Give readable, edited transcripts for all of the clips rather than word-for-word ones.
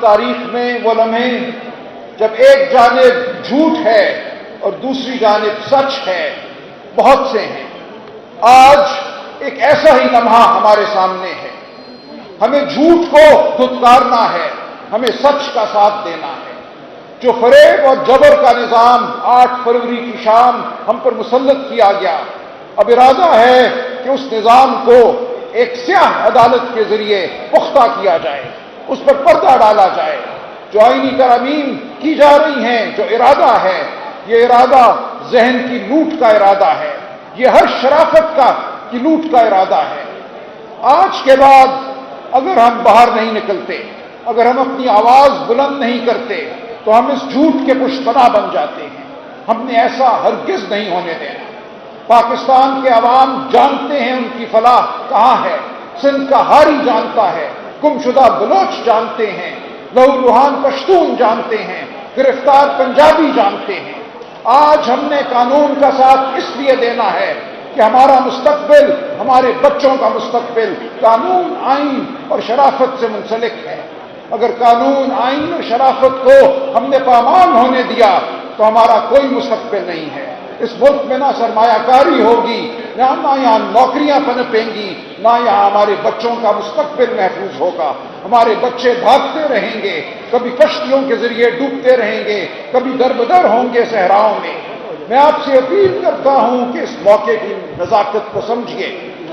تاریخ میں وہ لمحے جب ایک جانب جھوٹ ہے اور دوسری جانب سچ ہے بہت سے ہیں۔ آج ایک ایسا ہی لمحہ ہمارے سامنے ہے۔ ہمیں جھوٹ کو دھتکارنا ہے، ہمیں سچ کا ساتھ دینا ہے۔ جو فریب اور جبر کا نظام 8 فروری کی شام ہم پر مسلط کیا گیا، اب ارادہ ہے کہ اس نظام کو ایک سیاہ عدالت کے ذریعے پختہ کیا جائے، اس پر پردہ ڈالا جائے۔ جو آئینی ترامیم کی جا رہی ہیں، جو ارادہ ہے، یہ ارادہ ذہن کی لوٹ کا ارادہ ہے، یہ ہر شرافت کی لوٹ کا ارادہ ہے۔ آج کے بعد اگر ہم باہر نہیں نکلتے، اگر ہم اپنی آواز بلند نہیں کرتے تو ہم اس جھوٹ کے پشت پناہ بن جاتے ہیں۔ ہم نے ایسا ہرگز نہیں ہونے دینا۔ پاکستان کے عوام جانتے ہیں ان کی فلاح کہاں ہے، سندھ کا ہاری جانتا ہے، گمشدہ بلوچ جانتے ہیں، لہو لہان پشتون جانتے ہیں، گرفتار پنجابی جانتے ہیں۔ آج ہم نے قانون کا ساتھ اس لیے دینا ہے کہ ہمارا مستقبل، ہمارے بچوں کا مستقبل قانون، آئین اور شرافت سے منسلک ہے۔ اگر قانون، آئین اور شرافت کو ہم نے پامال ہونے دیا تو ہمارا کوئی مستقبل نہیں ہے۔ اس ملک میں نہ سرمایہ کاری ہوگی، نہ یہاں نوکریاں پنپیں گی، نہ یہاں ہمارے بچوں کا مستقبل محفوظ ہوگا۔ ہمارے بچے بھاگتے رہیں گے، کبھی کشتیوں کے ذریعے ڈوبتے رہیں گے، کبھی دربدر ہوں گے صحراؤں میں۔ میں آپ سے اپیل کرتا ہوں کہ اس موقع کی نزاکت کو سمجھیے۔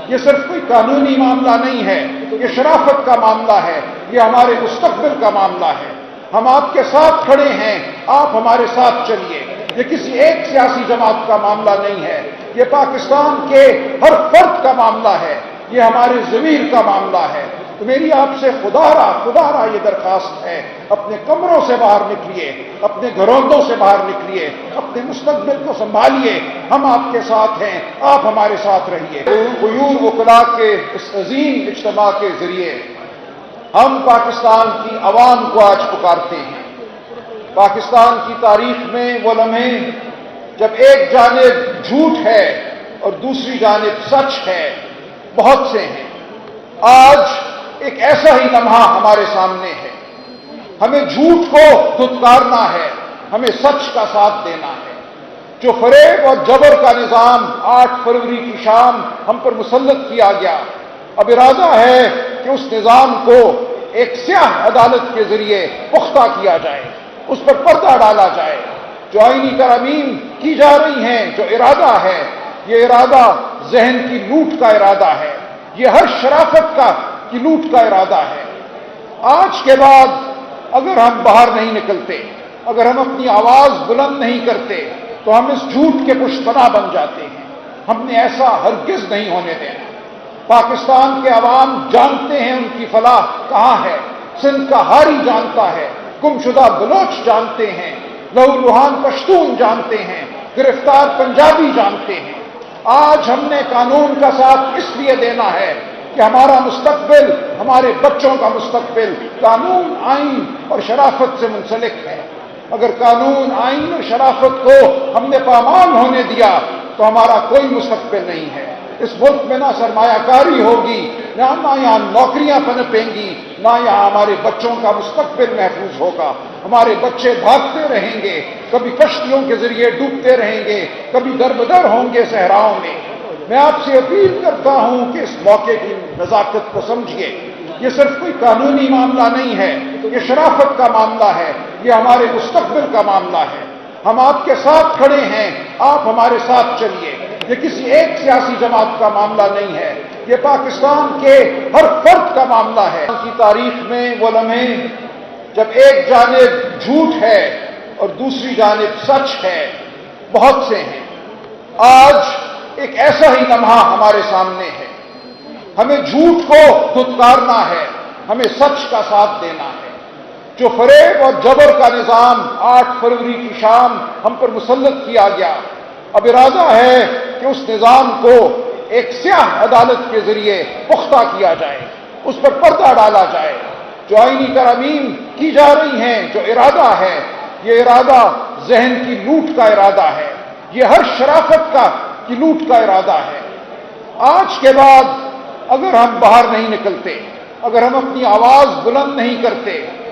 یہ صرف کوئی قانونی معاملہ نہیں ہے، یہ شرافت کا معاملہ ہے، یہ ہمارے مستقبل کا معاملہ ہے۔ ہم آپ کے ساتھ کھڑے ہیں، آپ ہمارے ساتھ چلیے۔ یہ کسی ایک سیاسی جماعت کا معاملہ نہیں ہے، یہ پاکستان کے ہر فرد کا معاملہ ہے، یہ ہمارے ضمیر کا معاملہ ہے۔ تو میری آپ سے خدا یہ درخواست ہے، اپنے کمروں سے باہر نکلیے، اپنے گھروندوں سے باہر نکلیے، اپنے مستقبل کو سنبھالیے۔ ہم آپ کے ساتھ ہیں، آپ ہمارے ساتھ رہیے۔ غیور وکلاء کے اس عظیم اجتماع کے ذریعے ہم پاکستان کی عوام کو آج پکارتے ہیں۔ پاکستان کی تاریخ میں وہ لمحے جب ایک جانب جھوٹ ہے اور دوسری جانب سچ ہے بہت سے ہیں۔ آج ایک ایسا ہی لمحہ ہمارے سامنے ہے۔ ہمیں جھوٹ کو دھتکارنا ہے، ہمیں سچ کا ساتھ دینا ہے۔ جو فریب اور جبر کا نظام 8 فروری کی شام ہم پر مسلط کیا گیا، اب ارادہ ہے کہ اس نظام کو ایک سیاہ عدالت کے ذریعے پختہ کیا جائے، اس پر پردہ ڈالا جائے۔ جو آئینی ترامیم کی جا رہی ہیں، جو ارادہ ہے، یہ ارادہ ذہن کی لوٹ کا ارادہ ہے، یہ ہر شرافت کی لوٹ کا ارادہ ہے۔ آج کے بعد اگر ہم باہر نہیں نکلتے، اگر ہم اپنی آواز بلند نہیں کرتے تو ہم اس جھوٹ کے پشت پناہ بن جاتے ہیں۔ ہم نے ایسا ہرگز نہیں ہونے دینا۔ پاکستان کے عوام جانتے ہیں ان کی فلاح کہاں ہے، سندھ کا ہاری جانتا ہے، گمشدہ بلوچ جانتے ہیں، لہو لہان پشتون جانتے ہیں، گرفتار پنجابی جانتے ہیں۔ آج ہم نے قانون کا ساتھ اس لیے دینا ہے کہ ہمارا مستقبل، ہمارے بچوں کا مستقبل قانون، آئین اور شرافت سے منسلک ہے۔ اگر قانون، آئین اور شرافت کو ہم نے پامال ہونے دیا تو ہمارا کوئی مستقبل نہیں ہے۔ اس ملک میں نہ سرمایہ کاری ہوگی، نہ یہاں نوکریاں پنپیں گی، نہ یہاں ہمارے بچوں کا مستقبل محفوظ ہوگا۔ ہمارے بچے بھاگتے رہیں گے، کبھی کشتیوں کے ذریعے ڈوبتے رہیں گے، کبھی دربدر ہوں گے صحراؤں میں۔ میں آپ سے اپیل کرتا ہوں کہ اس موقع کی نزاکت کو سمجھیے۔ یہ صرف کوئی قانونی معاملہ نہیں ہے، یہ شرافت کا معاملہ ہے، یہ ہمارے مستقبل کا معاملہ ہے۔ ہم آپ کے ساتھ کھڑے ہیں، آپ ہمارے ساتھ چلیے۔ یہ کسی ایک سیاسی جماعت کا معاملہ نہیں ہے، یہ پاکستان کے ہر فرد کا معاملہ ہے۔ کی تاریخ میں وہ لمحے جب ایک جانب جھوٹ ہے اور دوسری جانب سچ ہے بہت سے ہیں۔ آج ایک ایسا ہی لمحہ ہمارے سامنے ہے۔ ہمیں جھوٹ کو دھتکارنا ہے، ہمیں سچ کا ساتھ دینا ہے۔ جو فریب اور جبر کا نظام 8 فروری کی شام ہم پر مسلط کیا گیا، اب ارادہ ہے کہ اس نظام کو ایک سیاہ عدالت کے ذریعے پختہ کیا جائے، اس پر پردہ ڈالا جائے۔ جو آئینی ترامیم کی جا رہی ہیں، جو ارادہ ہے، یہ ارادہ ذہن کی لوٹ کا ارادہ ہے، یہ ہر شرافت کی لوٹ کا ارادہ ہے۔ آج کے بعد اگر ہم باہر نہیں نکلتے، اگر ہم اپنی آواز بلند نہیں کرتے